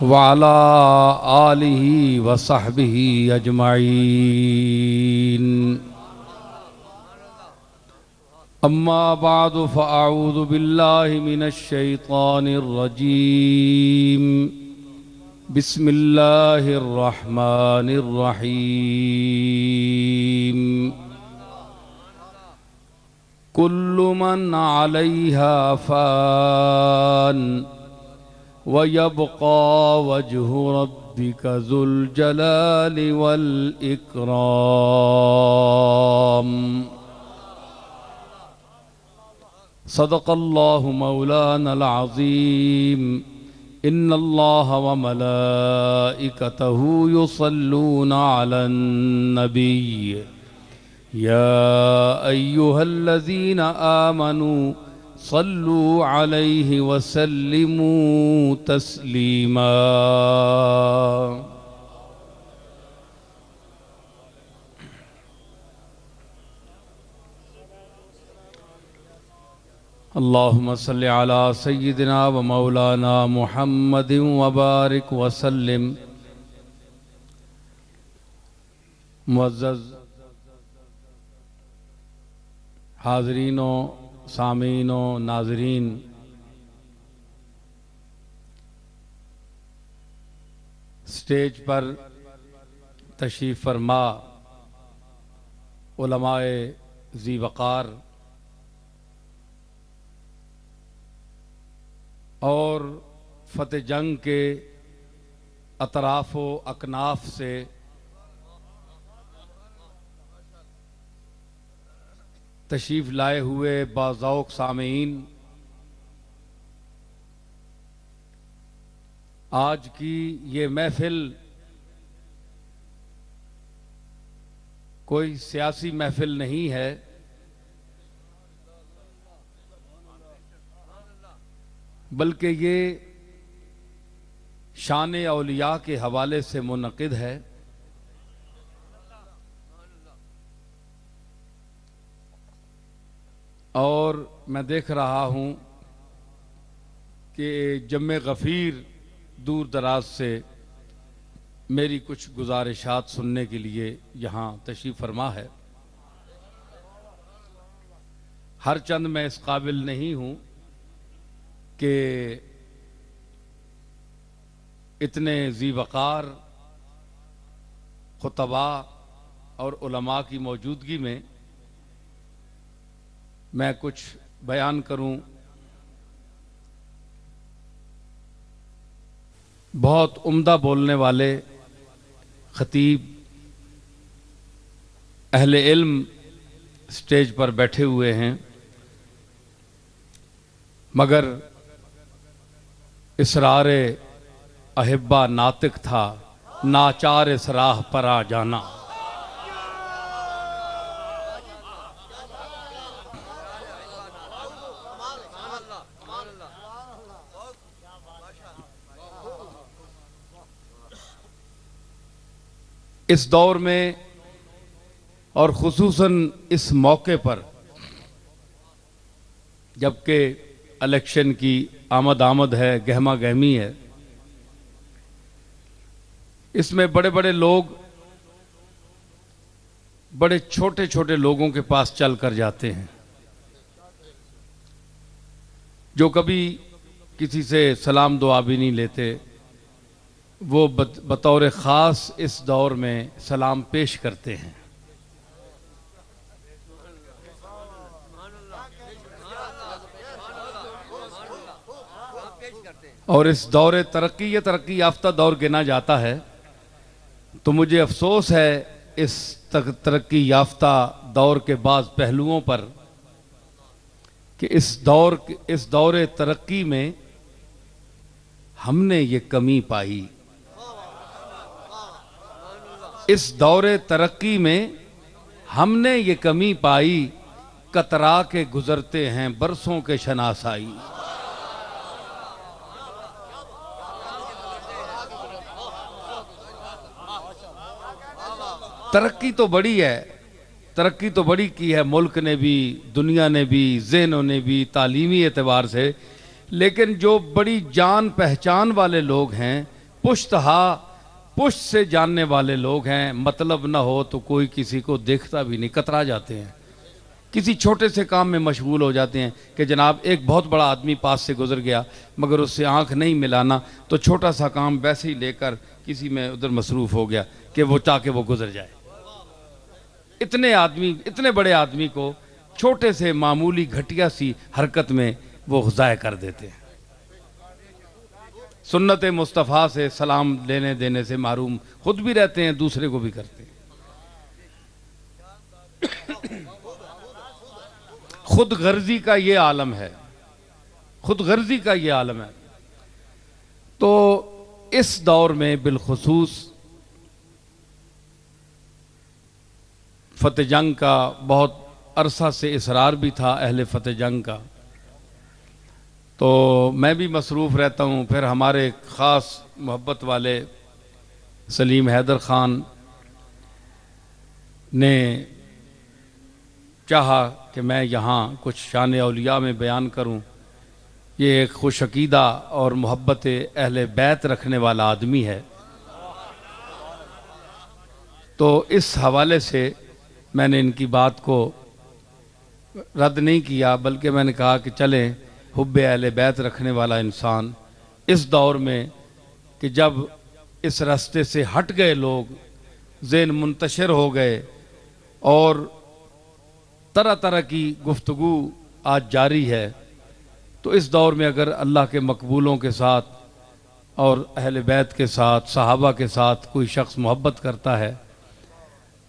वअला आलिहि वसहबिहि अजमाइन। अम्मा बादु फ़अऊज़ु बिल्लाहि मिनश शैतानिर रजीम। बिस्मिल्लाहिर रहमानिर रहीम। कुल्लु मन अलैहा फ़ान व यबक़ा वजहु रब्बिका ज़ुल जलालि वल इकराम। सदक़ल्लाहु मौलानल अज़ीम। इन्नल्लाह व मलाइकतहु युसल्लूना अलन नबी। या अय्युहल्लज़ीना आमनू सल्लू अलैहि वसल्लिमू तस्लीमा। अल्लाहुम्मा सल्लि अला सय्यिदिना व मौलाना मुहम्मदिन व बारिक वसल्लिम। मुअज़्ज़ज़ हाज़रीनो, सामीनो, नाज़रीन, स्टेज पर तशरीफ़ फरमा उलमाए ज़ी वक़ार और फ़तेह जंग के अतराफ़ व अकनाफ़ से तशरीफ़ लाए हुए बाज़ौक़ सामीन, आज की ये महफ़िल कोई सियासी महफ़िल नहीं है, बल्कि ये शान औलिया के हवाले से मुनक़िद है। और मैं देख रहा हूँ कि जम्मे गफ़ीर दूर दराज से मेरी कुछ गुजारिशात सुनने के लिए यहाँ तशरीफ़ फरमा है। हर चंद मैं इस काबिल नहीं हूँ कि इतने ज़ी वक़ार खुतबा और उलमा की मौजूदगी में मैं कुछ बयान करूं। बहुत उम्दा बोलने वाले खतीब अहले इल्म स्टेज पर बैठे हुए हैं, मगर इसरारे अहिब्बा नातिक था, नाचार इस राह पर आ जाना। इस दौर में और खुसूसन इस मौके पर जबकि इलेक्शन की आमद है, गहमा गहमी है, इसमें बड़े बड़े लोग बड़े छोटे छोटे लोगों के पास चल कर जाते हैं, जो कभी किसी से सलाम दुआ भी नहीं लेते। वो बतौर ख़ास इस दौर में सलाम पेश करते हैं। और इस दौर तरक्की, ये तरक्की याफ्ता दौर गिना जाता है, तो मुझे अफसोस है इस तरक्की याफ्ता दौर के बाज़ पहलुओं पर कि इस दौर तरक्की में हमने ये कमी पाई। इस दौरे तरक्की में हमने ये कमी पाई, कतरा के गुजरते हैं बरसों के शनासाई। तरक्की तो बड़ी है, तरक्की तो बड़ी की है मुल्क ने भी, दुनिया ने भी, ज़हनों ने भी, तालीमी एतबार से, लेकिन जो बड़ी जान पहचान वाले लोग हैं पुश्तहा, पुश्त से जानने वाले लोग हैं। मतलब ना हो तो कोई किसी को देखता भी नहीं, कतरा जाते हैं, किसी छोटे से काम में मशगूल हो जाते हैं कि जनाब एक बहुत बड़ा आदमी पास से गुजर गया मगर उससे आंख नहीं मिलाना, तो छोटा सा काम वैसे ही लेकर किसी में उधर मसरूफ़ हो गया कि वो ताकि वो गुजर जाए। इतने आदमी, इतने बड़े आदमी को छोटे से मामूली घटिया सी हरकत में वो ज़ाय कर देते हैं। सुन्नत मुस्तफ़ा से सलाम लेने देने से मारूम खुद भी रहते हैं, दूसरे को भी करते हैं। खुद गर्जी का ये आलम है, खुद गर्जी का ये आलम है। तो इस दौर में बिलखुसूस फतेह जंग का बहुत अरसा से इसरार भी था अहले फतेह जंग का, तो मैं भी मसरूफ़ रहता हूँ। फिर हमारे ख़ास मोहब्बत वाले सलीम हैदर ख़ान ने चाहा कि मैं यहाँ कुछ शान औलिया में बयान करूँ। ये एक खुश अकीदा और मोहब्बत अहले बैत रखने वाला आदमी है, तो इस हवाले से मैंने इनकी बात को रद्द नहीं किया, बल्कि मैंने कहा कि चलें, हुब्बे अहले बैत रखने वाला इंसान इस दौर में कि जब इस रास्ते से हट गए लोग, ज़हन मुंतशिर हो गए और तरह तरह की गुफ्तगू आज जारी है, तो इस दौर में अगर अल्लाह के मकबूलों के साथ और अहले बैत के साथ, सहाबा के साथ कोई शख्स मोहब्बत करता है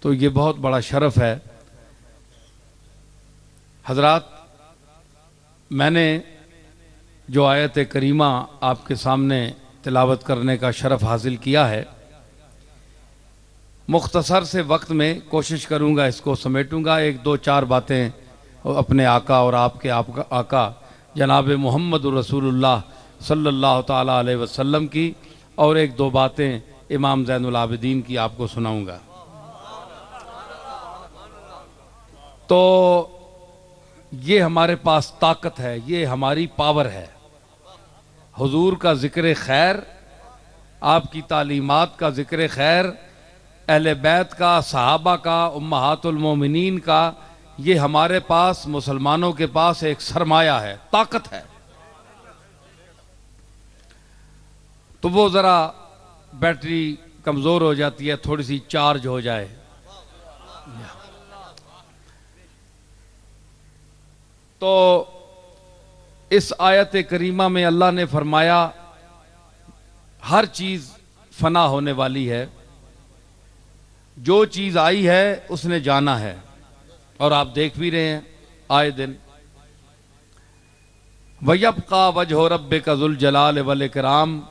तो ये बहुत बड़ा शरफ़ है। हज़रात, मैंने जो आयत करीमा आपके सामने तिलावत करने का शरफ़ हासिल किया है, मुख्तसर से वक्त में कोशिश करूँगा इसको समेटूँगा। एक दो चार बातें अपने आका और आपके आका जनाब मोहम्मद रसूलुल्लाह सल्लल्लाहु ताला अलैहि वसल्लम की, और एक दो बातें इमाम ज़ैनुल आबिदीन की आपको सुनाऊँगा। तो ये हमारे पास ताकत है, ये हमारी पावर है। हुजूर का ज़िक्र खैर, आपकी तालीमात का ज़िक्र खैर, अहले बैत का, सहाबा का, उम्महातुल मोमिनीन का, ये हमारे पास मुसलमानों के पास एक सरमाया है, ताकत है। तो वो ज़रा बैटरी कमज़ोर हो जाती है, थोड़ी सी चार्ज हो जाए। तो इस आयत करीमा में अल्लाह ने फरमाया हर चीज़ फना होने वाली है, जो चीज़ आई है उसने जाना है, और आप देख भी रहे हैं आए दिन। वयब्का वजह रब्बिका ज़ुल जलाल वल इकराम,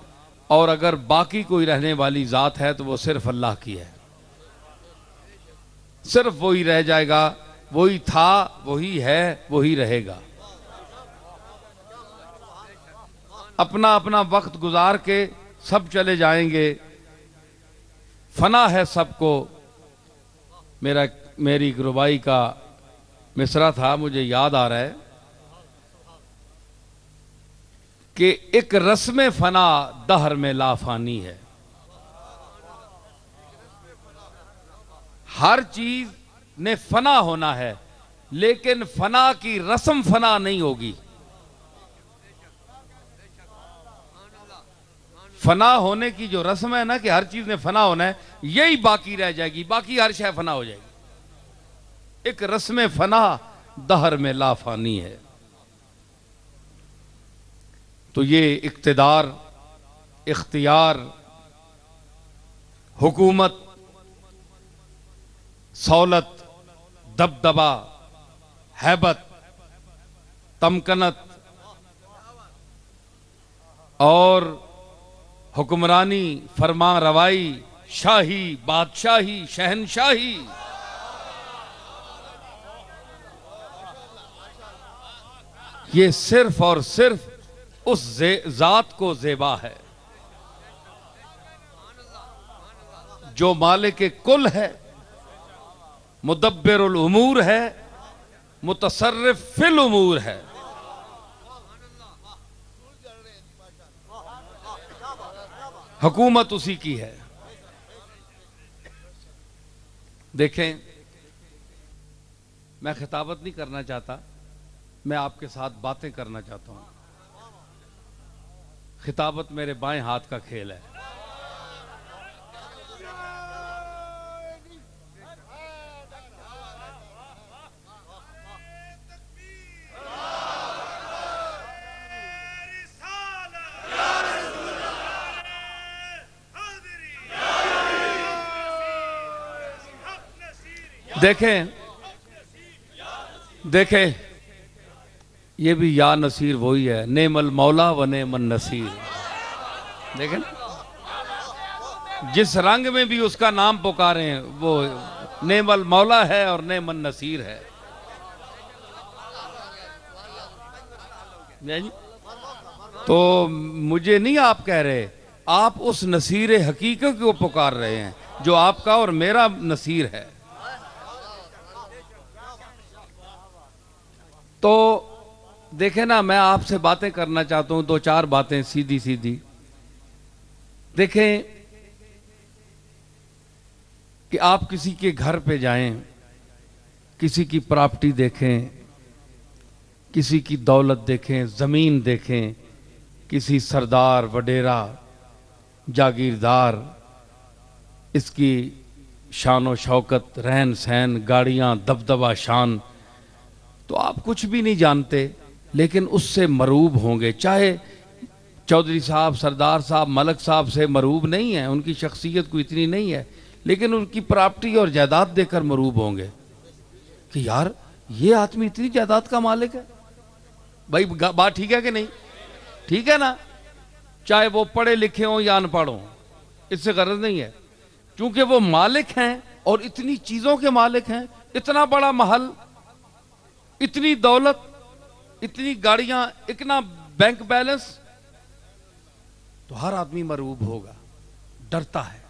और अगर बाकी कोई रहने वाली ज़ात है तो वो सिर्फ अल्लाह की है, सिर्फ वही रह जाएगा, वही था, वही है, वही रहेगा। अपना अपना वक्त गुजार के सब चले जाएंगे, फना है सबको। मेरी एक रुबाई का मिसरा था, मुझे याद आ रहा है कि एक रस्म फना दहर में लाफानी है। हर चीज ने फना होना है, लेकिन फना की रस्म फना नहीं होगी। फना होने की जो रस्म है ना कि हर चीज ने फना होना है, यही बाकी रह जाएगी, बाकी हर शय फना हो जाएगी। एक रस्म फना दहर में लाफानी है। तो ये इक्तिदार, इख्तियार, हुकूमत, सौलत, दबदबा, हैबत, तमकनत और हुक्मरानी, फरमा रवाई, शाही, बादशाही, शहनशाही, ये सिर्फ और सिर्फ उस जात को ज़ेबा है जो मालिक कुल है, मुदब्बिरुल उमूर है, मुतसर्रिफ फिल उमूर है। हुकूमत उसी की है। देखें, मैं खिताबत नहीं करना चाहता, मैं आपके साथ बातें करना चाहता हूं। खिताबत मेरे बाएं हाथ का खेल है। देखें देखें, ये भी या नसीर वही है, नेमल मौला व नेमन नसीर। देखें, जिस रंग में भी उसका नाम पुकारे हैं वो नेमल मौला है और नेमन नसीर है। तो मुझे नहीं आप कह रहे, आप उस नसीर हकीकत को पुकार रहे हैं जो आपका और मेरा नसीर है। तो देखें ना, मैं आपसे बातें करना चाहता हूं, दो चार बातें सीधी सीधी। देखें कि आप किसी के घर पे जाएं, किसी की प्रॉपर्टी देखें, किसी की दौलत देखें, जमीन देखें, किसी सरदार वडेरा जागीरदार, इसकी शान व शौकत, रहन सहन, गाड़ियां, दबदबा शान, तो आप कुछ भी नहीं जानते लेकिन उससे मरूब होंगे। चाहे चौधरी साहब, सरदार साहब, मलक साहब से मरूब नहीं है, उनकी शख्सियत कोई इतनी नहीं है, लेकिन उनकी प्रॉपर्टी और जायदाद देकर मरूब होंगे कि यार ये आदमी इतनी जायदाद का मालिक है। भाई बात ठीक है कि नहीं? ठीक है ना? चाहे वो पढ़े लिखे हों या अनपढ़ हों, इससे गरज नहीं है, क्योंकि वो मालिक हैं और इतनी चीजों के मालिक हैं। इतना बड़ा महल, इतनी दौलत, इतनी गाड़ियां, इतना बैंक बैलेंस, तो हर आदमी मरूब होगा, डरता है,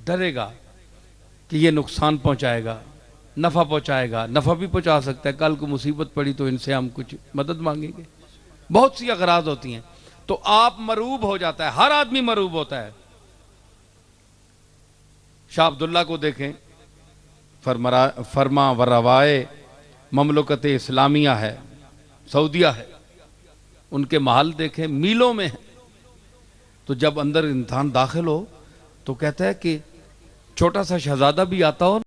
डरेगा कि ये नुकसान पहुंचाएगा, नफा पहुंचाएगा। नफा भी पहुंचा सकता है, कल को मुसीबत पड़ी तो इनसे हम कुछ मदद मांगेंगे, बहुत सी अगराज होती हैं। तो आप मरूब हो जाता है, हर आदमी मरूब होता है। शाह अब्दुल्ला को देखें, फरमा व रवाए ममलकत इस्लामिया है, सऊदिया है, उनके महल देखें, मीलों में है। तो जब अंदर इंसान दाखिल हो तो कहता है कि छोटा सा शहजादा भी आता हो